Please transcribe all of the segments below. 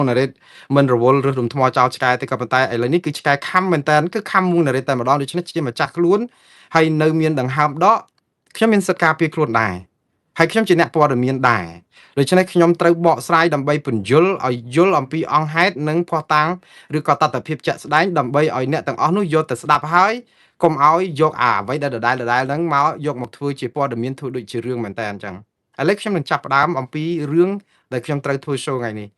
ណារ៉េតមិនរវល់ឬរំថ្មចោលឆ្កែទេក៏ប៉ុន្តែឥឡូវនេះគឺឆ្កែខំមែនតើគឺខំមួងណារ៉េតតែម្ដងដូច្នេះជាម្ចាស់ខ្លួនហើយនៅមានដង្ហើមដកខ្ញុំមានសិទ្ធិការពារខ្លួនដែរហើយខ្ញុំជាអ្នកព័ត៌មានដែរដូច្នេះខ្ញុំត្រូវបកស្រាយដើម្បីពន្យល់ឲ្យយល់អំពីអង្គហេតុនិងភស្តុតាងឬក៏តថភាពជាក់ស្ដែងដើម្បីឲ្យអ្នកទាំងអស់នោះយកទៅស្ដាប់ហើយកុំឲ្យយកអ្វីដែលដដែលហ្នឹងមកយកមកធ្វើជាព័ត៌មានធ្វើដូចជារឿងមែនតើអញ្ចឹងឥឡូវខ្ញុំនឹងចាប់ផ្ដើមអំពីរឿងដែលខ្ញុំត្រូវធ្វើ show ថ្ងៃនេះ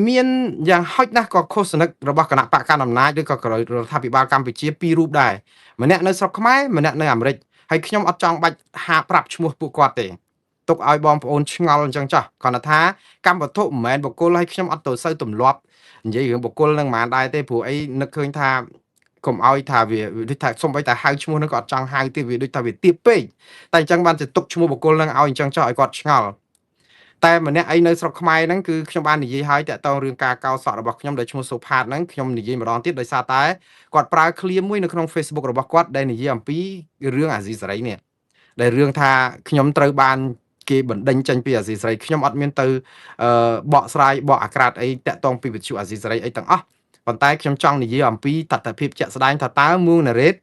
មានយ៉ាងហោចណាស់ក៏ឃោសនិករបស់គណៈបកកណ្ដាលអំណាចឬក៏រដ្ឋាភិបាលកម្ពុជាពីររូបដែរម្នាក់នៅស្រុកខ្មែរម្នាក់នៅអាមេរិកហើយខ្ញុំអត់ចង់បាច់ហាប្រាប់ឈ្មោះពួកគាត់ទេទុកឲ្យបងប្អូនឆ្ងល់អញ្ចឹងចោះគាត់ថាកម្មវត្ថុមិនមែនបុគ្គលហើយខ្ញុំអត់ទៅសូវទម្លាប់និយាយរឿងបុគ្គលនឹងមិនដែរទេព្រោះអីនឹកឃើញថាកុំឲ្យថាវាដូចថាសំបីតែហៅឈ្មោះនឹងក៏អត់ចង់ហៅទេវាដូចថាវាទៀបពេកតែអញ្ចឹងបានទៅទុកឈ្មោះបុគ្គលនឹងឲ្យអញ្ចឹងចោះឲ្យគាត់ឆ្ងល់តែម្នាក់អីនៅស្រុកខ្មែរហ្នឹងគឺខ្ញុំបាននិយាយឲ្យតាក់ទងរឿងការកោសក់របស់ខ្ញុំដែលឈ្មោះសូផាតហ្នឹងខ្ញុំនិយាយម្ដងទៀតដោយសារតែគាត់ប្រើឃ្លាមួយនៅក្នុង Facebook របស់គាត់ដែលនិយាយអំពីរឿងអាស៊ីសេរីនេះដែលរឿងថាខ្ញុំត្រូវបានគេបណ្ដេញចេញពីអាស៊ីសេរីខ្ញុំអត់មានទៅបកស្រាយបកអាក្រាតអីតាក់ទងពីវិទ្យុអាស៊ីសេរីអីទាំងអស់ប៉ុន្តែខ្ញុំចង់និយាយអំពីតថភាពជាក់ស្ដែងថាតើមួងណារ៉េត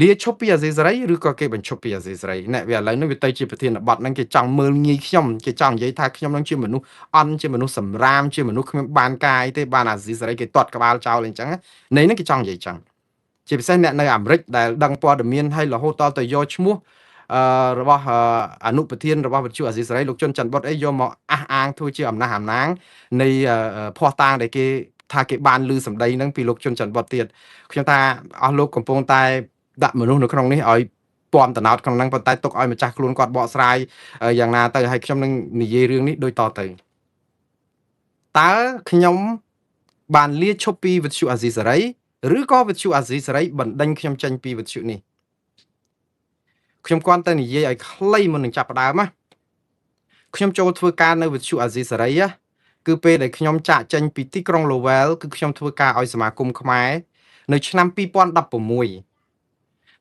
លាឈប់ពីអាស៊ីសេរីឬក៏គេបញ្ឈប់ពីអាស៊ីសេរីអ្នកវាឥឡូវនេះវាទៅជាប្រធានបទហ្នឹងគេចង់មើលងាយខ្ញុំគេចង់និយាយថាខ្ញុំនឹងជាមនុស្សអន់ជាមនុស្សសម្រាមជាមនុស្សគ្មានបានកាយទេបានអាស៊ីសេរីគេទាត់ក្បាលចោលអញ្ចឹងនៃហ្នឹងគេចង់និយាយចឹងជាពិសេសអ្នកនៅអាមេរិកដែលដឹងព័ត៌មានហើយរហូតតទៅយកឈ្មោះរបស់អនុប្រធានរបស់វិទ្យុអាស៊ីសេរីលោកជុនច័ន្ទបុតអីយកមកអះអាងធ្វើជាអំណះអំណាងនៃភ័ស្តុតាងដែលគេថាគេបានឮសម្ដីហ្នឹងពីលោកជុនច័ន្ទបុតទៀតខ្ញុំថាអស់លោកកំពុងតែដាក់មនុស្សនៅក្នុងនេះឲ្យពំតណោតក្នុងហ្នឹងប៉ុន្តែទុកឲ្យម្ចាស់ខ្លួនគាត់បកស្រាយយ៉ាងណាទៅហើយខ្ញុំនឹងនិយាយរឿងនេះដូចតទៅតើខ្ញុំបានលាឈប់ពីវិទ្យុអាស៊ីសេរីឬក៏វិទ្យុអាស៊ីសេរីបណ្ដេញខ្ញុំចេញពីវិទ្យុនេះខ្ញុំគ្រាន់តែនិយាយឲ្យខ្លីមុននឹងចាប់ផ្ដើមណាខ្ញុំចូលធ្វើការនៅវិទ្យុអាស៊ីសេរីគឺពេលដែលខ្ញុំចាក់ចេញពីទីក្រុង Lowell គឺខ្ញុំធ្វើការឲ្យសមាគមខ្មែរនៅឆ្នាំ2016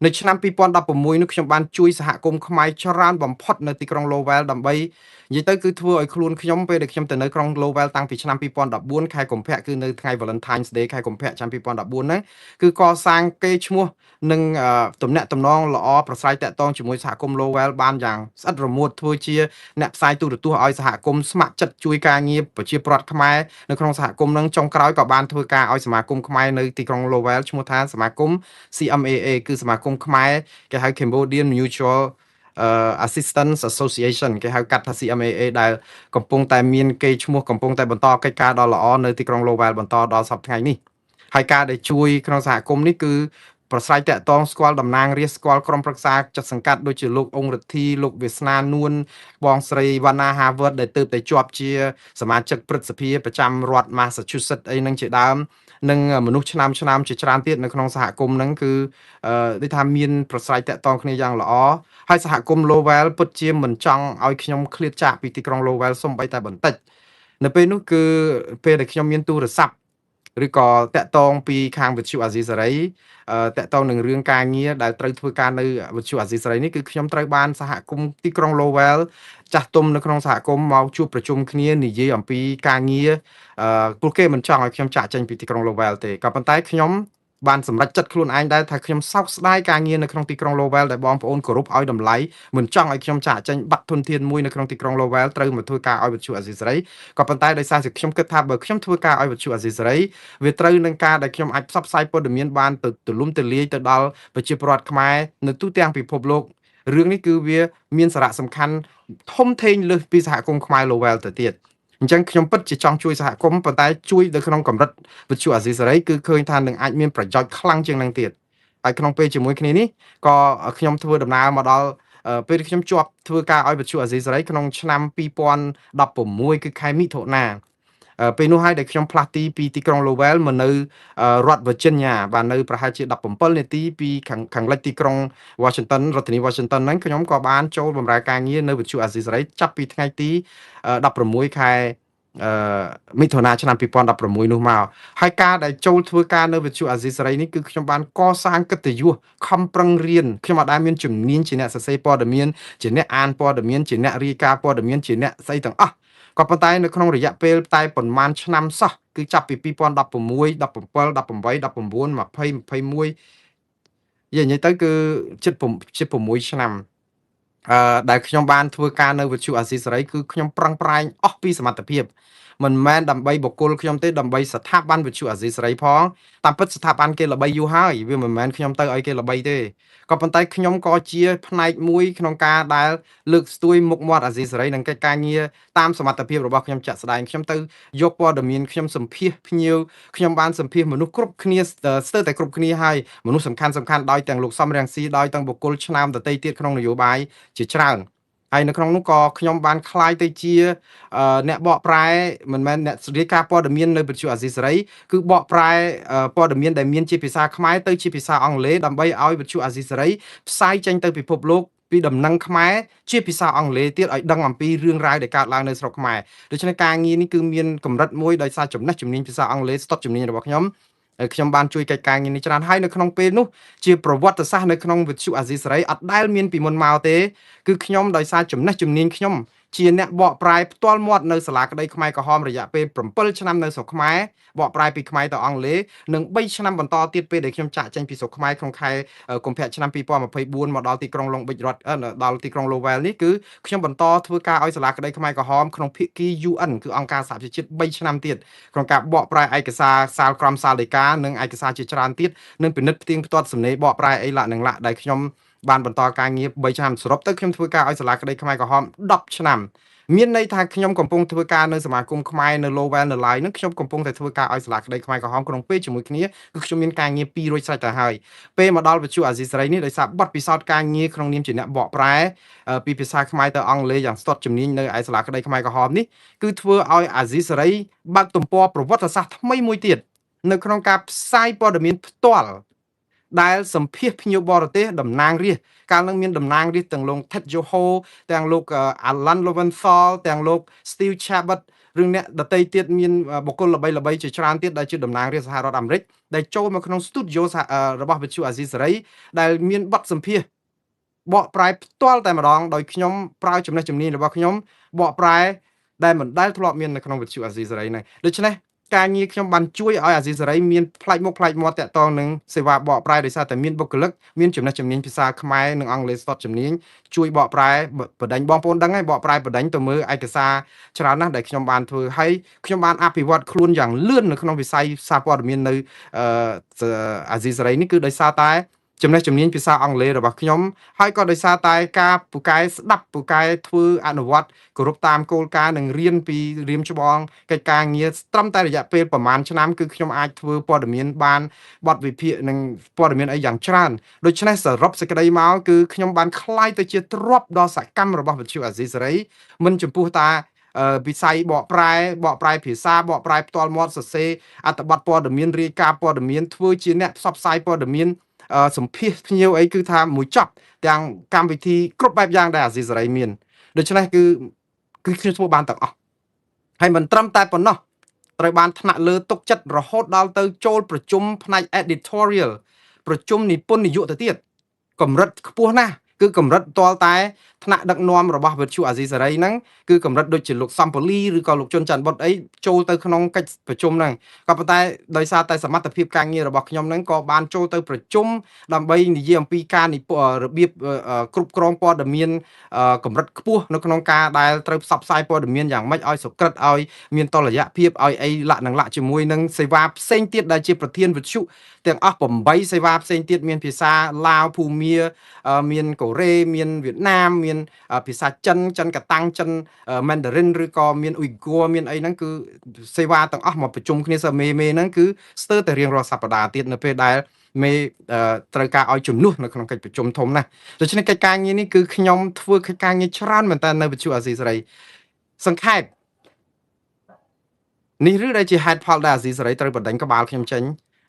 នៅឆ្នាំ2016នោះខ្ញុំបានជួយសហគមន៍ខ្មែរច្រើនបំផុតនៅទីក្រុង Lowell ដើម្បីនិយាយទៅគឺធ្វើឲ្យខ្លួនខ្ញុំពេលដែលខ្ញុំទៅនៅក្រុង Lowell តាំងពីឆ្នាំ2014ខែកុម្ភៈគឺនៅថ្ងៃ Valentine's Day ខែកុម្ភៈឆ្នាំ2014ហ្នឹងគឺកសាងកេរ្តិ៍ឈ្មោះនិងទំនាក់ទំនងល្អប្រសើរតាក់ទងជាមួយសហគមន៍ Lowell បានយ៉ាងស្អិតរមួតធ្វើជាអ្នកផ្សាយទូរទស្សន៍ឲ្យសហគមន៍ស្ម័គ្រចិត្តជួយការងារប្រជាពលរដ្ឋខ្មែរនៅក្នុងសហគមន៍ហ្នឹងចុងក្រោយក៏បានធ្វើការឲ្យសមាគមខ្មែរនៅទីក្រុង Lowell ឈ្មោះថាសមាគម CMAA គឺសមាគមខ្មែរគេហៅ Cambodian Mutual Assistance Association គេហៅកាត់ថា CMAA ដែលកំពុងតែមានកេរ្តិ៍ឈ្មោះកំពុងតែបន្តកិច្ចការដ៏ល្អនៅទីក្រុង Lowell បន្តដល់សប្តាហ៍ថ្ងៃនេះហើយការដែលជួយក្នុងសហគមន៍នេះគឺប្រស្រ័យតាក់ទងស្គាល់តំណាងរាស្ត្រស្គាល់ក្រុមប្រឹក្សាចិត្តសង្កាត់ដូចជាលោកអង្គរិទ្ធីលោកវាសនានួនបងស្រីវណ្ណាហាវើតដែលទើបតែជាប់ជាសមាជិកព្រឹទ្ធសភាប្រចាំរដ្ឋ Massachusetts អីនឹងជាដើមនិងមនុស្សឆ្នាំជាច្រើនទៀតនៅក្នុងសហគមន៍ហ្នឹងគឺដូចថាមានប្រស្រ័យតាក់ទងគ្នាយ៉ាងល្អហើយសហគមន៍ Lowell ពិតជាមិនចង់ឲ្យខ្ញុំឃ្លាតចាកពីទីក្រុង Lowell សូម្បីតែបន្តិចនៅពេលនោះគឺពេលដែលខ្ញុំមានទូរស័ព្ទឬក៏តាក់ទងពីខាងវិទ្យុអាស៊ីសេរីតាក់ទងនឹងរឿងការងារដែលត្រូវធ្វើការនៅវិទ្យុអាស៊ីសេរីនេះគឺខ្ញុំត្រូវបានសហគមន៍ទីក្រុង Lowell ចាស់ទុំនៅក្នុងសហគមន៍មកជួបប្រជុំគ្នានិយាយអំពីការងារពួកគេមិនចង់ឲ្យខ្ញុំចាក់ចេញពីទីក្រុង Lowell ទេក៏ប៉ុន្តែខ្ញុំបានសម្រេចចិត្តខ្លួនឯងដែរថាខ្ញុំសោកស្ដាយការងារនៅក្នុងទីក្រុង Lowell ដែលបងប្អូនគោរពឲ្យតម្លៃមិនចង់ឲ្យខ្ញុំចាក់ចេញបាត់ធនធានមួយនៅក្នុងទីក្រុង Lowell ត្រូវមកធ្វើការឲ្យវិទ្យុអាស៊ីសេរីក៏ប៉ុន្តែដោយសារតែខ្ញុំគិតថាបើខ្ញុំធ្វើការឲ្យវិទ្យុអាស៊ីសេរីវាត្រូវនឹងការដែលខ្ញុំអាចផ្សព្វផ្សាយព័ត៌មានបានទៅទូលំទូលាយទៅដល់ប្រជាពលរដ្ឋខ្មែរនៅទូទាំងពិភពលោករឿងនេះគឺវាមានសារៈសំខាន់ធំធេងលើសពីសហគមន៍ខ្មែរ Lowell ទៅទៀតអញ្ចឹងខ្ញុំពិតជាចង់ជួយសហគមន៍ប៉ុន្តែជួយនៅក្នុងកម្រិតវិទ្យុអាស៊ីសេរីគឺឃើញថានឹងអាចមានប្រយោជន៍ខ្លាំងជាងនឹងទៀតហើយក្នុងពេលជាមួយគ្នានេះក៏ខ្ញុំធ្វើដំណើរមកដល់ពេលខ្ញុំជាប់ធ្វើការឲ្យវិទ្យុអាស៊ីសេរីក្នុងឆ្នាំ2016គឺខែមិថុនាពេលនោះហើយដែលខ្ញុំផ្លាស់ទីពីទីក្រុង Lowell មកនៅរដ្ឋ Virginia បាទនៅប្រហែលជា17នាទីពីខាងលិចទីក្រុង Washington រដ្ឋធានី Washington ហ្នឹងខ្ញុំក៏បានចូលបម្រើការងារនៅវិទ្យុអាស៊ីសេរីចាប់ពីថ្ងៃទី16ខែមិថុនាឆ្នាំ2016នោះមកហើយការដែលចូលធ្វើការនៅវិទ្យុអាស៊ីសេរីនេះគឺខ្ញុំបានកសាងកិត្តិយសខំប្រឹងរៀនខ្ញុំអត់ដែលមានជំនាញជាអ្នកសរសេរព័ត៌មានជាអ្នកអានព័ត៌មានជាអ្នករាយការណ៍ព័ត៌មានជាអ្នកស្អីទាំងអស់ ក៏ប៉ុន្តែនៅក្នុងរយៈពេលតែប៉ុន្មានឆ្នាំសោះគឺចាប់ពី2016 17 18 19 20 21និយាយទៅគឺជិត6ឆ្នាំដែលខ្ញុំបានធ្វើការនៅវិទ្យុអាស៊ីសេរីគឺខ្ញុំប្រឹងប្រែងអស់ពីសមត្ថភាពមិនមែនដើម្បីបុគ្គលខ្ញុំទេដើម្បីស្ថាប័នវិទ្យុអាស៊ីសេរីផងតាមពិតស្ថាប័នគេល្បីយូរហើយវាមិនមែនខ្ញុំទៅឲ្យគេល្បីទេក៏ប៉ុន្តែខ្ញុំក៏ជាផ្នែកមួយក្នុងការដែលលើកស្ទួយមុខមាត់អាស៊ីសេរីនិងកិច្ចការងារតាមសមត្ថភាពរបស់ខ្ញុំចាក់ស្ដែងខ្ញុំទៅយកព័ត៌មានខ្ញុំសម្ភាសភ្ញៀវខ្ញុំបានសម្ភាសមនុស្សគ្រប់គ្នាស្ទើរតែគ្រប់គ្នាហើយមនុស្សសំខាន់ដោយទាំងលោកសំរងស៊ីដោយទាំងបុគ្គលឆ្នើមដទៃទៀតក្នុងនយោបាយជាច្រើនហើយនៅក្នុងនោះក៏ខ្ញុំបានក្លាយទៅជាអ្នកបកប្រែមិនមែនអ្នករាយការណ៍ព័ត៌មាននៅវិទ្យុអាស៊ីសេរីគឺបកប្រែព័ត៌មានដែលមានជាភាសាខ្មែរទៅជាភាសាអង់គ្លេសដើម្បីឲ្យវិទ្យុអាស៊ីសេរីផ្សាយចេញទៅពិភពលោកពីដំណឹងខ្មែរជាភាសាអង់គ្លេសទៀតឲ្យដឹងអំពីរឿងរ៉ាវដែលកើតឡើងនៅស្រុកខ្មែរដូច្នេះការងារនេះគឺមានកម្រិតមួយដោយសារចំណេះជំនាញភាសាអង់គ្លេសស្ទាត់ជំនាញរបស់ខ្ញុំបានជួយកិច្ចការងារនេះច្រើនហើយនៅក្នុងពេលនោះជាប្រវត្តិសាស្ត្រនៅក្នុងវិទ្យុអាស៊ីសេរីអត់ដែលមានពីមុនមកទេគឺខ្ញុំដោយសារចំណេះជំនាញខ្ញុំជាអ្នកបកប្រែផ្ទាល់មាត់នៅសាលាក្តីខ្មែរក្រហមរយៈពេល7ឆ្នាំនៅស្រុកខ្មែរបកប្រែពីខ្មែរទៅអង់គ្លេសនិង3ឆ្នាំបន្តទៀតពេលដែលខ្ញុំចាក់ចេញពីស្រុកខ្មែរក្នុងខែកុម្ភៈឆ្នាំ2024មកដល់ទីក្រុងឡុងប៊ិចរដ្ឋដល់ទីក្រុង Lowell នេះគឺខ្ញុំបន្តធ្វើការឲ្យសាលាក្តីខ្មែរក្រហមក្នុងភាគី UN គឺអង្គការសហប្រជាជាតិ3ឆ្នាំទៀតក្នុងការបកប្រែឯកសារសាលក្រមសាលដីកានិងឯកសារជាច្រើនទៀតនិងពិនិត្យផ្ទៀងផ្ទាត់សំណេរបកប្រែអីឡាក់នឹងឡាក់ដែលខ្ញុំបានបន្តការងារ3ឆ្នាំសរុបទៅខ្ញុំធ្វើការឲ្យសាលាក្តីខ្មែរក្រហម10ឆ្នាំមានន័យថាខ្ញុំកំពុងធ្វើការនៅសមាគមខ្មែរនៅ Lowell នៅ Lai នឹងខ្ញុំកំពុងតែធ្វើការឲ្យសាលាក្តីខ្មែរក្រហមក្នុងពេលជាមួយគ្នាគឺខ្ញុំមានការងារ2រួចស្រេចទៅហើយពេលមកដល់វិទ្យុអាស៊ីសេរីនេះដោយសារបទពិសោធន៍ការងារក្នុងនាមជាអ្នកបកប្រែពីភាសាខ្មែរទៅអង់គ្លេសយ៉ាងស្ទាត់ជំនាញនៅឯសាលាក្តីខ្មែរក្រហមនេះគឺធ្វើឲ្យអាស៊ីសេរីបើកទំព័រប្រវត្តិសាស្ត្រថ្មីមួយទៀតនៅក្នុងការផ្សាយព័ត៌មានផ្ទាល់ដែលសម្ភាសភ្ញៀវបរទេសតំណាងរាស្ត្រកាលនឹងមានតំណាងរាស្ត្រទាំងលោក Ted Yoho ទាំងលោក Alan Lowenthal ទាំងលោក Steve Chabot ឬអ្នកដទៃទៀតមានបុគ្គលល្បីៗជាច្រើនទៀតដែលជាតំណាងរាស្ត្រសហរដ្ឋអាមេរិកដែលចូលមកក្នុង studio របស់វិទ្យុអាស៊ីសេរីដែលមានបទសម្ភាសបកប្រែផ្ទាល់តែម្ដងដោយខ្ញុំប្រើចំណេះជំនាញរបស់ខ្ញុំបកប្រែដែលមិនដែលធ្លាប់មាននៅក្នុងវិទ្យុអាស៊ីសេរីនេះដូច្នេះការងារខ្ញុំបានជួយឲ្យអាស៊ីសេរីមានផ្លែកមុខផ្លែកមាត់តាក់ទងនឹងសេវាបកប្រែដោយសារតែមានបុគ្គលិកមានចំណេះជំនាញភាសាខ្មែរនិងអង់គ្លេសស្ទាត់ជំនាញជួយបកប្រែបដិញបងប្អូនដឹងហើយបកប្រែបដិញទៅមើលឯកសារច្រើនណាស់ដែលខ្ញុំបានធ្វើហើយខ្ញុំបានអភិវឌ្ឍខ្លួនយ៉ាងលឿននៅក្នុងវិស័យសារព័ត៌មាននៅអាស៊ីសេរីនេះគឺដោយសារតែចំណេះជំនាញភាសាអង់គ្លេសរបស់ខ្ញុំហើយក៏ដោយសារតែការពូកែស្ដាប់ពូកែធ្វើអនុវត្តគោរពតាមគោលការណ៍និងរៀនពីរៀមច្បងកិច្ចការងារត្រឹមតែរយៈពេលប្រហែលឆ្នាំគឺខ្ញុំអាចធ្វើព័ត៌មានបានបទវិភាគនិងព័ត៌មានអីយ៉ាងច្រើនដូច្នេះសរុបសេចក្តីមកគឺខ្ញុំបានក្លាយទៅជាទ្រព្យដ៏សកម្មរបស់វិទ្យុអាស៊ីសេរីមិនចំពោះតាវិស័យបកប្រែភាសាបកប្រែផ្ទាល់មាត់សរសេរអត្ថបទព័ត៌មានរាយការណ៍ព័ត៌មានធ្វើជាអ្នកផ្សព្វផ្សាយព័ត៌មានសម្ភាសភ្ញៀវអីគឺថាមួយចប់ទាំងកម្មវិធីគ្រប់បែបយ៉ាងដែលអាស៊ីសេរីមានដូច្នេះគឺខ្ញុំធ្វើបានទាំងអស់ហើយមិនត្រឹមតែប៉ុណ្ណោះត្រូវបានថ្នាក់លើទុកចិត្តរហូតដល់ទៅចូលប្រជុំផ្នែក editorial ប្រជុំនិពន្ធនយោបាយទៅទៀតកម្រិតខ្ពស់ណាស់គឺកម្រិតតលតែថ្នាក់ដឹកនាំរបស់វិទ្យុអាស៊ីសេរីហ្នឹងគឺកម្រិតដូចជាលោកសំពូលីឬក៏លោកជុនច័ន្ទបុតអីចូលទៅក្នុងកិច្ចប្រជុំហ្នឹងក៏ប៉ុន្តែដោយសារតែសមត្ថភាពការងាររបស់ខ្ញុំហ្នឹងក៏បានចូលទៅប្រជុំដើម្បីនិយាយអំពីការរបៀបគ្រប់គ្រងព័ត៌មានកម្រិតខ្ពស់នៅក្នុងការដែលត្រូវផ្សព្វផ្សាយព័ត៌មានយ៉ាងម៉េចឲ្យសុក្រិតឲ្យមានតុល្យភាពឲ្យអីលាក់នឹងលាក់ជាមួយនឹងសេវាផ្សេងទៀតដែលជាប្រធានវិទ្យុទាំងអស់8សេវាផ្សេងទៀតមានភាសាឡាវភូមាមានកូរ៉េមានវៀតណាមមានភាសាចិនកតាំងចិនមែនដារិនឬក៏មានអ៊ុយហ្គ័រមានអីហ្នឹងគឺសេវាទាំងអស់មកប្រជុំគ្នាមេហ្នឹងគឺស្ទើរតែរៀងរាល់សប្តាហ៍ទៀតនៅពេលដែលមេត្រូវការឲ្យជំនួសនៅក្នុងកិច្ចប្រជុំធំណាស់ដូច្នេះកិច្ចការងារនេះគឺខ្ញុំធ្វើកិច្ចការងារច្រើនមែនតើនៅវិទ្យុអាស៊ីសេរីសង្ខេបនេះឬដែលជាហេតុផលដែលអាស៊ីសេរីត្រូវបដិញក្បាលខ្ញុំចេញ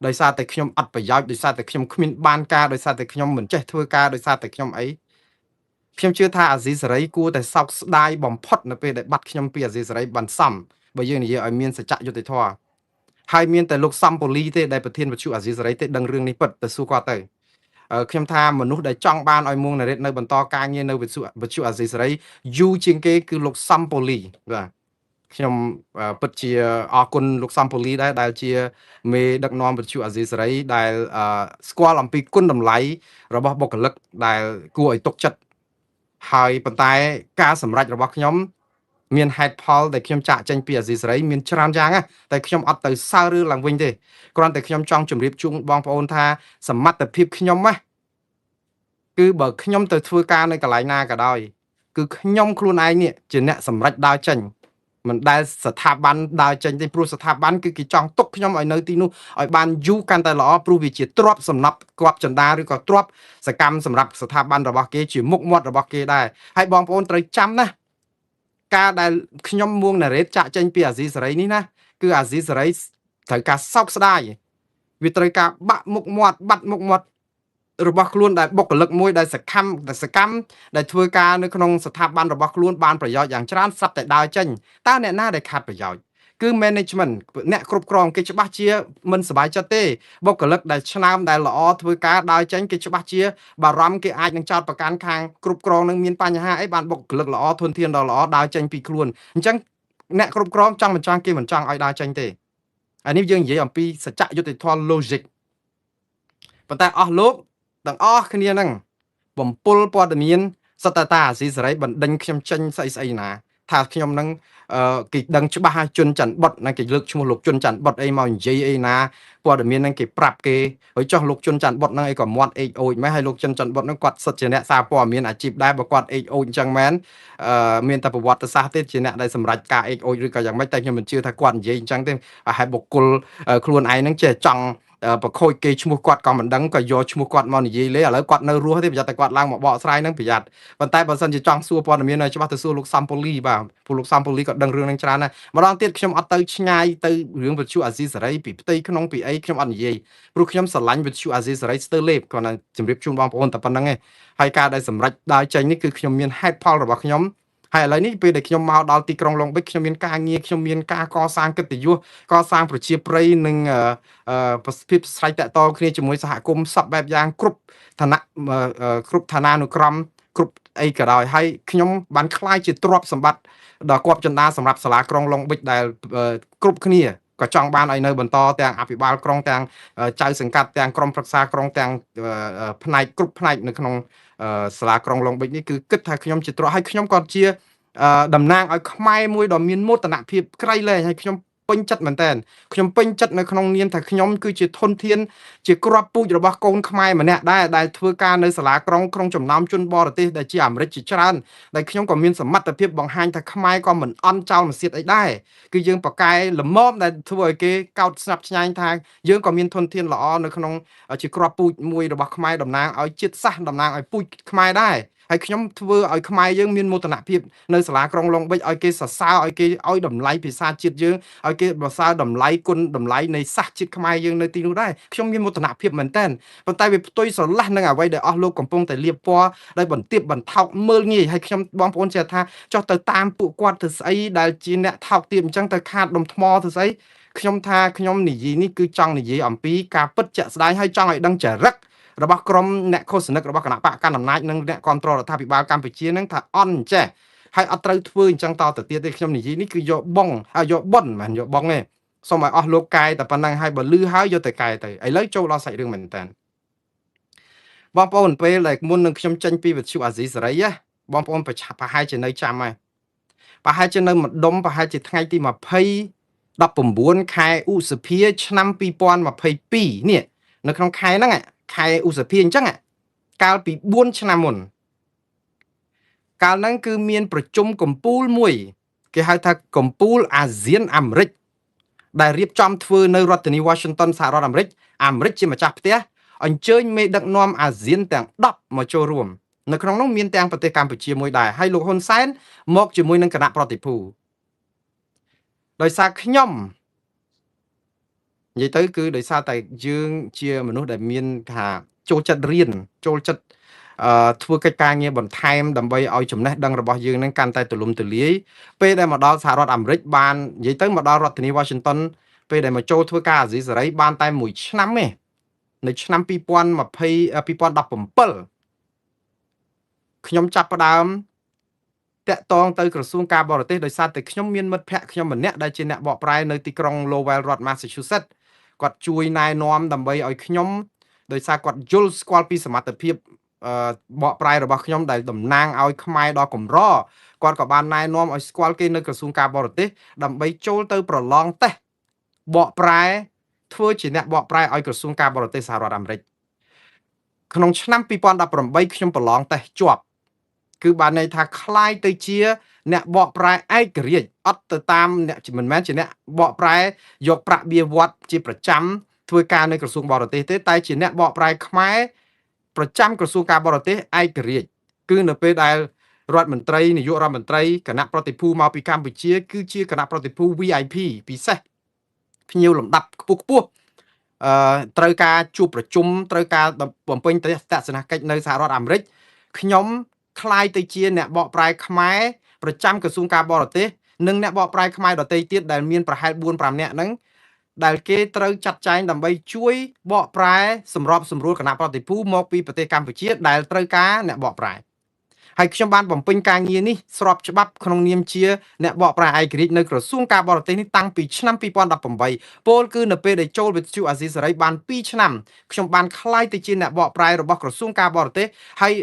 ដោយសារតែខ្ញុំអត់ប្រយោជន៍ដោយសារតែខ្ញុំគ្មានបានការដោយសារតែខ្ញុំមិនចេះធ្វើការដោយសារតែខ្ញុំអីខ្ញុំជឿថាអាស៊ីសេរីគួរតែសោកស្ដាយបំផុតនៅពេលដែលបាត់ខ្ញុំពីអាស៊ីសេរីបានសមបើយើងនិយាយឲ្យមានសច្ចយុត្តិធម៌ហើយមានតែលោកសំពូលីទេដែលប្រធានវិទ្យុអាស៊ីសេរីទេដឹងរឿងនេះពិតទៅសួរគាត់ទៅខ្ញុំថាមនុស្សដែលចង់បានឲ្យមួងណារ៉េតនៅបន្តការងារនៅវិទ្យុអាស៊ីសេរីយូរជាងគេគឺលោកសំពូលីបាទ ខ្ញុំពិតជាអរគុណលោកសំពូលីដែរដែលជាមេដឹកនាំវិទ្យុអាស៊ីសេរីដែលស្គាល់អំពីគុណតម្លៃរបស់បុគ្គលិកដែលគួរឲ្យទុកចិត្តហើយប៉ុន្តែការសម្រេចរបស់ខ្ញុំមានហេតុផលដែលខ្ញុំចាក់ចេញពីអាស៊ីសេរីមានច្រើនយ៉ាងណាតែខ្ញុំអត់ទៅសើរឿងឡើងវិញទេគ្រាន់តែខ្ញុំចង់ជម្រាបជូនបងប្អូនថាសមត្ថភាពខ្ញុំណាគឺបើខ្ញុំទៅធ្វើការនៅកន្លែងណាក៏ដោយគឺខ្ញុំខ្លួនឯងនេះជាអ្នកសម្រេចដើរចេញមិនដែលស្ថាប័នដើរចេញទេព្រោះស្ថាប័នគឺគេចង់ទុកខ្ញុំឲ្យនៅទីនោះឲ្យបានយូរកាន់តែល្អព្រោះវាជាទ្រព្យសម្រាប់គប់ចន្ទាឬក៏ទ្រព្យសកម្មសម្រាប់ស្ថាប័នរបស់គេជាមុខមាត់របស់គេដែរហើយបងប្អូនត្រូវចាំណាការដែលខ្ញុំមួងណារ៉េតចាក់ចេញពីអាស៊ីសេរីនេះណាគឺអាស៊ីសេរីត្រូវការសោកស្ដាយវាត្រូវការបាត់មុខមាត់របស់ខ្លួនដែលបុគ្គលិកមួយដែលសកម្មដែលធ្វើការនៅក្នុងស្ថាប័នរបស់ខ្លួនបានប្រយោជន៍យ៉ាងច្រើនស្រាប់តែដើរចេញតើអ្នកណាដែលខាត់ប្រយោជន៍គឺ management អ្នកគ្រប់គ្រងគេច្បាស់ជាមិនសប្បាយចិត្តទេបុគ្គលិកដែលឆ្នើមដែលល្អធ្វើការដើរចេញគេច្បាស់ជាបារម្ភគេអាចនឹងចោទប្រកាន់ខាងគ្រប់គ្រងនឹងមានបញ្ហាអីបានបុគ្គលិកល្អធនធានដ៏ល្អដើរចេញពីខ្លួនអញ្ចឹងអ្នកគ្រប់គ្រងចង់មិនចង់គេមិនចង់ឲ្យដើរចេញទេអានេះយើងនិយាយអំពីសច្ចយុត្តិធម៌ logic ប៉ុន្តែអស់លោកទាំងអស់គ្នាហ្នឹងបំពុលព័ត៌មានសតតាអាស៊ីសេរីបណ្ដេញខ្ញុំចេញស្អីណាថាខ្ញុំនឹងគេដឹងច្បាស់ហើយជុនច័ន្ទបុតណាគេលើកឈ្មោះលោកជុនច័ន្ទបុតអីមកនិយាយអីណាព័ត៌មានហ្នឹងគេប្រាប់គេហើយចោះលោកជុនច័ន្ទបុតហ្នឹងអីក៏មាត់អេកអូចម៉េះហើយលោកជុនច័ន្ទបុតហ្នឹងគាត់សិតជាអ្នកសារព័ត៌មានអាជីពដែរបើគាត់អេកអូចអញ្ចឹងមែនមានតែប្រវត្តិសាស្ត្រទេជាអ្នកដែលសម្រេចការអេកអូចឬក៏យ៉ាងម៉េចតែខ្ញុំមិនជឿថាគាត់និយាយអញ្ចឹងទេហើយបុគ្គលខ្លួនឯងហ្នឹងចេះចង់ប្រខូចគេឈ្មោះគាត់ក៏មិនដឹងក៏យកឈ្មោះគាត់មកនិយាយលេឥឡូវគាត់នៅរស់ទេប្រយ័ត្នតែគាត់ឡើងមកបកស្រាយនឹងប្រយ័ត្នប៉ុន្តែបើសិនជាចង់សួរព័ត៌មាននៅច្បាស់ទៅសួរលោកសំពូលីបាទព្រោះលោកសំពូលីក៏ដឹងរឿងនឹងច្រើនដែរម្ដងទៀតខ្ញុំអត់ទៅឆ្ងាយទៅរឿងវិទ្យុអាស៊ីសេរីពីផ្ទៃក្នុងពីអីខ្ញុំអត់និយាយព្រោះខ្ញុំស្រឡាញ់វិទ្យុអាស៊ីសេរីស្ទើរលេបគាត់នឹងជម្រាបជូនបងប្អូនតែប៉ុណ្្នឹងឯងហើយការដែលសម្រេចដើរចេញនេះគឺខ្ញុំមានហេតុផលរបស់ខ្ញុំហើយឥឡូវនេះពេលដែលខ្ញុំមកដល់ទីក្រុងឡុងបិចខ្ញុំមានការងារខ្ញុំមានការកសាងកិត្តិយសកសាងប្រជាប្រិយនិងប្រសិទ្ធភាពស្រ័យតាក់ទងគ្នាជាមួយសហគមន៍សពបែបយ៉ាងគ្រប់ឋានៈគ្រប់ឋានានុក្រមគ្រប់អីក៏ដោយហើយខ្ញុំបានខ្លាយជាទ្រព្យសម្បត្តិដ៏គប់ចន្ទាសម្រាប់សាលាក្រុងឡុងបិចដែលគ្រប់គ្នាក៏ចង់បានឲ្យនៅបន្តទាំងអភិបាលក្រុងទាំងចៅសង្កាត់ទាំងក្រុមប្រឹក្សាក្រុងទាំងផ្នែកគ្រប់ផ្នែកនៅក្នុងសាលាក្រុងឡុងបិចនេះគឺគិតថាខ្ញុំជាទ្រព្យហើយខ្ញុំក៏ជាតំណាងឲ្យខ្មែរមួយដ៏មានមោទនភាពក្រៃលែងហើយខ្ញុំពេញចិត្តមែនតើខ្ញុំពេញចិត្តនៅក្នុងនាមថាខ្ញុំគឺជាធនធានជាគ្រាប់ពូជរបស់កូនខ្មែរម្នាក់ដែរដែលធ្វើការនៅសាលាក្រុងក្នុងចំណោមជនបរទេសដែលជាអាមេរិកជាច្រើនដែលខ្ញុំក៏មានសមត្ថភាពបង្ហាញថាខ្មែរក៏មិនអន់ចោលមួយទៀតអីដែរគឺយើងប្រកែល្មមដែលធ្វើឲ្យគេកោតស្នាប់ឆ្ងាញ់ថាយើងក៏មានធនធានល្អនៅក្នុងជាគ្រាប់ពូជមួយរបស់ខ្មែរតំណាងឲ្យជាតិសាសន៍តំណាងឲ្យពូជខ្មែរដែរហើយខ្ញុំធ្វើឲ្យខ្មែរយើងមានមោទនភាពនៅសាលាក្រុងឡុងបិចឲ្យគេសរសើរឲ្យគេឲ្យតម្លៃភាសាជាតិយើងឲ្យគេសរសើរតម្លៃគុណតម្លៃនៃសាសជាតិខ្មែរយើងនៅទីនោះដែរខ្ញុំមានមោទនភាពមែនតើប៉ុន្តែវាផ្ទុយស្រឡះនឹងអ្វីដែលអស់លោកកំពុងតែលៀបពណ៌ដោយបន្ទាបបន្ថោកមើលងាយហើយខ្ញុំបងប្អូនចេះថាចុះទៅតាមពួកគាត់ទៅស្អីដែលជាអ្នកថោកទាបអញ្ចឹងទៅខាតដុំថ្មទៅស្អីខ្ញុំថាខ្ញុំនិយាយនេះគឺចង់និយាយអំពីការពិតជាក់ស្ដែងហើយចង់ឲ្យដឹងចរិតរបស់ក្រុមអ្នកឃោសនិករបស់គណៈបកកណ្ដាលអំណាចនិងអ្នកគ្រប់គ្រងរដ្ឋាភិបាលកម្ពុជានឹងថាអន់ចេះហើយអត់ត្រូវធ្វើអញ្ចឹងតទៅទៀតទេខ្ញុំនិយាយនេះគឺយកបងយកប៉ុនមិនយកបងទេសូមឲ្យអស់លោកកាយតែប៉ុណ្ណឹងហើយបើលឺហើយយកទៅកាយទៅឥឡូវចូលដល់សាច់រឿងមែនតើបងប្អូនពេលដែលមុននឹងខ្ញុំចេញពីវិទ្យុអាស៊ីសេរីបងប្អូនប្រហែលជានៅចាំហើយប្រហែលជានៅម្ដុំប្រហែលជាថ្ងៃទី19ខែឧសភាឆ្នាំ2022នេះនៅក្នុងខែហ្នឹងខែឧសភាអញ្ចឹងកាលពី4ឆ្នាំមុនកាលហ្នឹងគឺមានប្រជុំកំពូលមួយគេហៅថាកំពូលអាស៊ានអាមេរិកដែលរៀបចំធ្វើនៅរដ្ឋធានី Washington សហរដ្ឋអាមេរិកជាម្ចាស់ផ្ទះអញ្ជើញមេដឹកនាំអាស៊ានទាំង10មកចូលរួមនៅក្នុងនោះមានទាំងប្រទេសកម្ពុជាមួយដែរហើយលោកហ៊ុនសែនមកជាមួយនឹងគណៈប្រតិភូដោយសារខ្ញុំនិយាយទៅគឺដោយសារតែយើងជាមនុស្សដែលមានថាចូលចិត្តរៀនចូលចិត្តធ្វើកិច្ចការងារបន្ថែមដើម្បីឲ្យចំណេះដឹងរបស់យើងនឹងកាន់តែទូលំទូលាយពេលដែលមកដល់សហរដ្ឋអាមេរិកបាននិយាយទៅមកដល់រដ្ឋធានី Washington ពេលដែលមកចូលធ្វើការអាស៊ីសេរីបានតែ1ឆ្នាំទេនៅឆ្នាំ2017ខ្ញុំចាប់ផ្ដើម តាក់ទងទៅក្រសួងការបរទេសដោយសារតែខ្ញុំមានមិត្តភ័ក្តិខ្ញុំម្នាក់ដែលជាអ្នកបកប្រែនៅទីក្រុង Lowell រដ្ឋ Massachusetts គាត់ជួយណែនាំដើម្បីឲ្យខ្ញុំដោយសារគាត់យល់ស្គាល់ពីសមត្ថភាពបកប្រែរបស់ខ្ញុំដែលតំណាងឲ្យខ្មែរដ៏កម្រគាត់ក៏បានណែនាំឲ្យស្គាល់គេនៅក្រសួងការបរទេសដើម្បីចូលទៅប្រឡងតេស្តបកប្រែធ្វើជាអ្នកបកប្រែឲ្យក្រសួងការបរទេសសហរដ្ឋអាមេរិកក្នុងឆ្នាំ2018ខ្ញុំប្រឡងតេស្តជាប់គឺបានន័យថាคล้ายទៅជាអ្នកបកប្រែឯករាជ្យអត់ទៅតាមអ្នកមិនមែនជាអ្នកបកប្រែយកប្រាក់បៀវត្សជាប្រចាំធ្វើការនៅក្រសួងបរទេសទេតែជាអ្នកបកប្រែខ្មែរប្រចាំក្រសួងការបរទេសឯករាជ្យគឺនៅពេលដែលរដ្ឋមន្ត្រីនាយករដ្ឋមន្ត្រីគណៈប្រតិភូមកពីកម្ពុជាគឺជាគណៈប្រតិភូ VIP ពិសេសភ្ញៀវលំដាប់ខ្ពស់ត្រូវការជួបប្រជុំត្រូវការបំពេញទស្សនកិច្ចនៅសហរដ្ឋអាមេរិកខ្ញុំคล้ายទៅជាអ្នកបកប្រែខ្មែរប្រចាំក្រសួងការបរទេសនិងអ្នកបកប្រែខ្មែរដទៃទៀតដែលមានប្រហែល 4-5 នាក់ហ្នឹងដែលគេត្រូវចាត់ចែងដើម្បីជួយបកប្រែសម្របសម្រួលគណៈប្រតិភូមកពីប្រទេសកម្ពុជាដែលត្រូវការអ្នកបកប្រែហើយខ្ញុំបានបំពេញការងារនេះស្របច្បាប់ក្នុងនាមជាអ្នកបកប្រែឯករាជ្យនៅក្រសួងការបរទេសនេះតាំងពីឆ្នាំ2018ពោលគឺនៅពេលដែលចូលវិទ្យុអាស៊ីសេរីបាន2ឆ្នាំខ្ញុំបានក្លាយទៅជាអ្នកបកប្រែរបស់ក្រសួងការបរទេសហើយ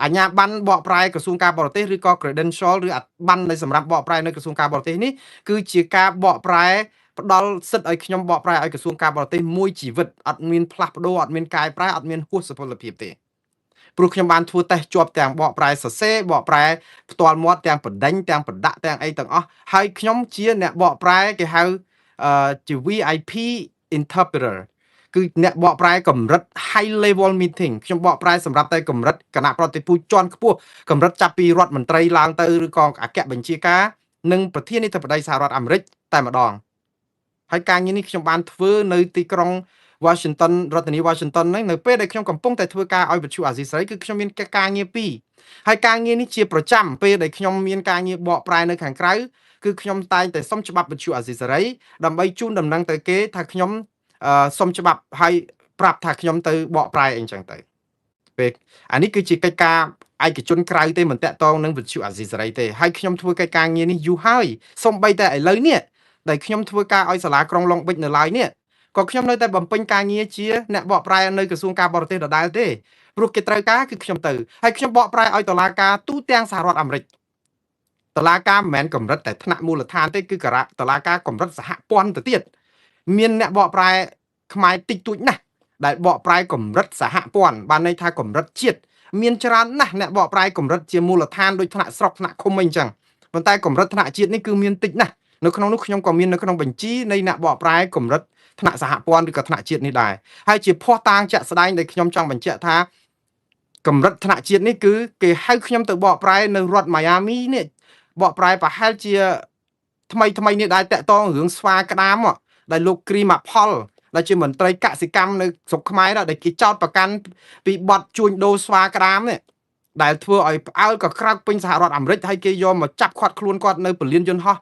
អាជ្ញាប័ណ្ណបកប្រែក្រសួងការបរទេសឬក៏ credential ឬប័ណ្ណនៃសម្រាប់បកប្រែនៅក្រសួងការបរទេសនេះគឺជាការបកប្រែផ្ដល់សិទ្ធិឲ្យខ្ញុំបកប្រែឲ្យក្រសួងការបរទេសមួយជីវិតអត់មានផ្លាស់ប្ដូរអត់មានកែប្រែអត់មានហួសសុពលភាពទេព្រោះខ្ញុំបានធ្វើតេស្តជាប់ទាំងបកប្រែសរសេរបកប្រែផ្ទាល់មាត់ទាំងបណ្ដេញទាំងប្រដាក់ទាំងអីទាំងអស់ហើយខ្ញុំជាអ្នកបកប្រែគេហៅជា VIP interpreter គឺអ្នកបកប្រែកម្រិត high level meeting ខ្ញុំបកប្រែសម្រាប់តែកម្រិតគណៈប្រតិភូជាន់ខ្ពស់កម្រិតចាប់ពីរដ្ឋមន្ត្រីឡើងទៅឬក៏អគ្គបញ្ជាការនិងប្រធានាធិបតីសហរដ្ឋអាមេរិកតែម្ដងហើយការងារនេះខ្ញុំបានធ្វើនៅទីក្រុង Washington រដ្ឋធានី Washington ហ្នឹងនៅពេលដែលខ្ញុំកំពុងតែធ្វើការឲ្យវិទ្យុអាស៊ីសេរីគឺខ្ញុំមានការងារ2ហើយការងារនេះជាប្រចាំពេលដែលខ្ញុំមានការងារបកប្រែនៅខាងក្រៅគឺខ្ញុំតែងតែសុំច្បាប់វិទ្យុអាស៊ីសេរីដើម្បីជូនដំណឹងទៅគេថាខ្ញុំសុំច្បាប់ហើយប្រាប់ថាខ្ញុំទៅបកប្រែអីចឹងទៅពេលអានេះគឺជាកិច្ចការឯកជនក្រៅទេមិនតាក់ទងនឹងវិទ្យុអាស៊ីសេរីទេហើយខ្ញុំធ្វើកិច្ចការងារនេះយូរហើយសូម្បីតែឥឡូវនេះដែលខ្ញុំធ្វើការឲ្យសាលាក្រុងឡុងប៊ិចនៅឡើយនេះក៏ខ្ញុំនៅតែបំពេញការងារជាអ្នកបកប្រែនៅក្រសួងការបរទេសដដែលទេព្រោះគេត្រូវការគឺខ្ញុំទៅហើយខ្ញុំបកប្រែឲ្យតុលាការទូទាំងសហរដ្ឋអាមេរិកតុលាការមិនមែនកម្រិតតែថ្នាក់មូលដ្ឋានទេគឺតុលាការកម្រិតសហព័ន្ធទៅទៀតមានអ្នកបកប្រែខ្មែរតិចតួចណាស់ដែលបកប្រែកម្រិតសហព័ន្ធបានន័យថាកម្រិតជាតិមានច្រើនណាស់អ្នកបកប្រែកម្រិតជាមូលដ្ឋានដូចថ្នាក់ស្រុកថ្នាក់ឃុំអីចឹងប៉ុន្តែកម្រិតថ្នាក់ជាតិនេះគឺមានតិចណាស់នៅក្នុងនោះខ្ញុំក៏មាននៅក្នុងបញ្ជីនៃអ្នកបកប្រែកម្រិតថ្នាក់សហព័ន្ធឬក៏ថ្នាក់ជាតិនេះដែរហើយជាភ័ស្តុតាងជាក់ស្ដែងដែលខ្ញុំចង់បញ្ជាក់ថាកម្រិតថ្នាក់ជាតិនេះគឺគេហៅខ្ញុំទៅបកប្រែនៅរដ្ឋ Miami នេះបកប្រែប្រហែលជាថ្មីនេះដែរតាក់ទងរឿងស្វាក្តាមដែលលោកគ្រីម៉ាផលដែលជាមន្ត្រីកសិកម្មនៅស្រុកខ្មែរដែលគេចោទប្រកាន់ពីបទជួញដូរស្វាក្តាមនេះដែលធ្វើឲ្យផ្អើលក៏ក្រើកពេញសហរដ្ឋអាមេរិកហើយគេយកមកចាប់ឃាត់ខ្លួនគាត់នៅពលានយន្តហោះ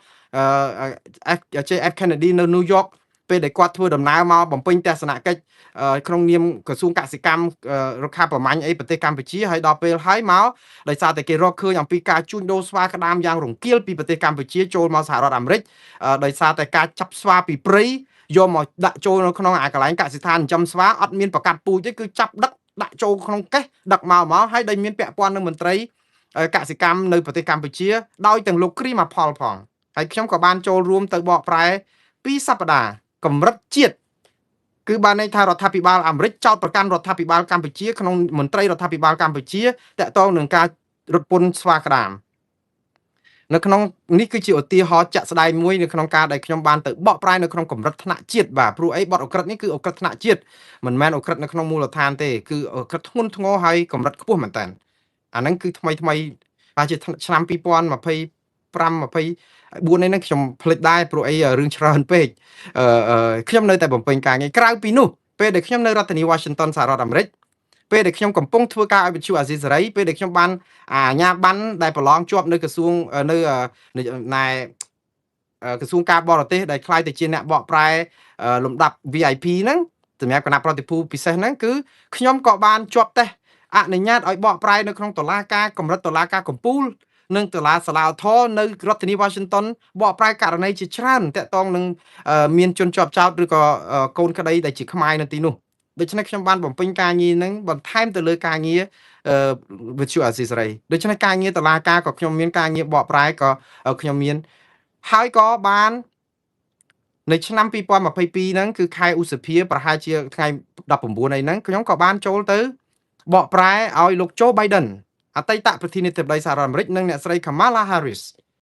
JF Kennedy នៅ New York ពេលដែលគាត់ធ្វើដំណើរមកបំពេញទស្សនកិច្ចក្នុងនាមក្រសួងកសិកម្មរុក្ខាប្រមាញ់អីប្រទេសកម្ពុជាហើយដល់ពេលហើយមកដោយសារតែគេរកឃើញអំពីការជួញដូរស្វាក្តាមយ៉ាងរង្គាលពីប្រទេសកម្ពុជាចូលមកសហរដ្ឋអាមេរិកដោយសារតែការចាប់ស្វាពីព្រៃយកមកដាក់ចូលនៅក្នុងអាកន្លែងកសិដ្ឋានចិញ្ចឹមស្វាអត់មានប្រកាសពូជទេគឺចាប់ដឹកដាក់ចូលក្នុងកេះដឹកមកហើយដែលមានពាក់ព័ន្ធនឹងមន្ត្រីកសិកម្មនៅប្រទេសកម្ពុជាដោយទាំងលោកគ្រីម៉ាផលផងហើយខ្ញុំក៏បានចូលរួមទៅបកប្រែ2សប្តាហ៍កម្រិតជាតិគឺបានន័យថារដ្ឋាភិបាលអាមេរិកចោទប្រកាន់រដ្ឋាភិបាលកម្ពុជាក្នុងមន្ត្រីរដ្ឋាភិបាលកម្ពុជាតាក់ទងនឹងការរត់ពន្ធស្វាក្តាមនៅក្នុងនេះគឺជាឧទាហរណ៍ជាក់ស្ដែងមួយនៅក្នុងការដែលខ្ញុំបានទៅបកប្រែនៅក្នុងកម្រិតថ្នាក់ជាតិបាទព្រោះអីបទអក្រិតនេះគឺអក្រិតថ្នាក់ជាតិមិនមែនអក្រិតនៅក្នុងមូលដ្ឋានទេគឺអក្រិតធ្ងន់ធ្ងរហើយកម្រិតខ្ពស់មែនតើអាហ្នឹងគឺថ្មីបាទជាឆ្នាំ2025 24នេះខ្ញុំភ្លេចដែរព្រោះអីរឿងច្រើនពេកខ្ញុំនៅតែបំពេញការងារក្រៅពីនោះពេលដែលខ្ញុំនៅរដ្ឋធានី Washington សហរដ្ឋអាមេរិកពេលដែលខ្ញុំកំពុងធ្វើការឲ្យវិទ្យុអាស៊ីសេរីពេលដែលខ្ញុំបានអាជ្ញាប័ណ្ណដែលប្រឡងជាប់នៅក្រសួងនៅក្រសួងការបរទេសដែលខ្លាយទៅជាអ្នកបកប្រែលំដាប់ VIP ហ្នឹងសម្រាប់គណៈប្រតិភូពិសេសហ្នឹងគឺខ្ញុំក៏បានជាប់តេស្តអនុញ្ញាតឲ្យបកប្រែនៅក្នុងតុលាការកម្រិតតុលាការកំពូល និងតុលាសាឡាឧទ្ធរណ៍នៅរដ្ឋធានី Washington បកប្រែករណីជាច្រើនតាក់ទងនឹងមានជនជាប់ចោទឬក៏កូនក្តីដែលជាខ្មែរនៅទីនោះដូច្នេះខ្ញុំបានបំពេញការងារហ្នឹងបន្ថែមទៅលើការងារវិទ្យុអាស៊ីសេរីដូច្នេះការងារតុលាការក៏ខ្ញុំមានការងារបកប្រែក៏ខ្ញុំមានហើយក៏បាននៅឆ្នាំ2022ហ្នឹងគឺខែឧសភាប្រហែលជាថ្ងៃ19អីហ្នឹងខ្ញុំក៏បានចូលទៅបកប្រែឲ្យលោក Joe Biden អតីតប្រធានាធិបតីសហរដ្ឋអាមេរិកនិងអ្នកស្រី Kamala Harris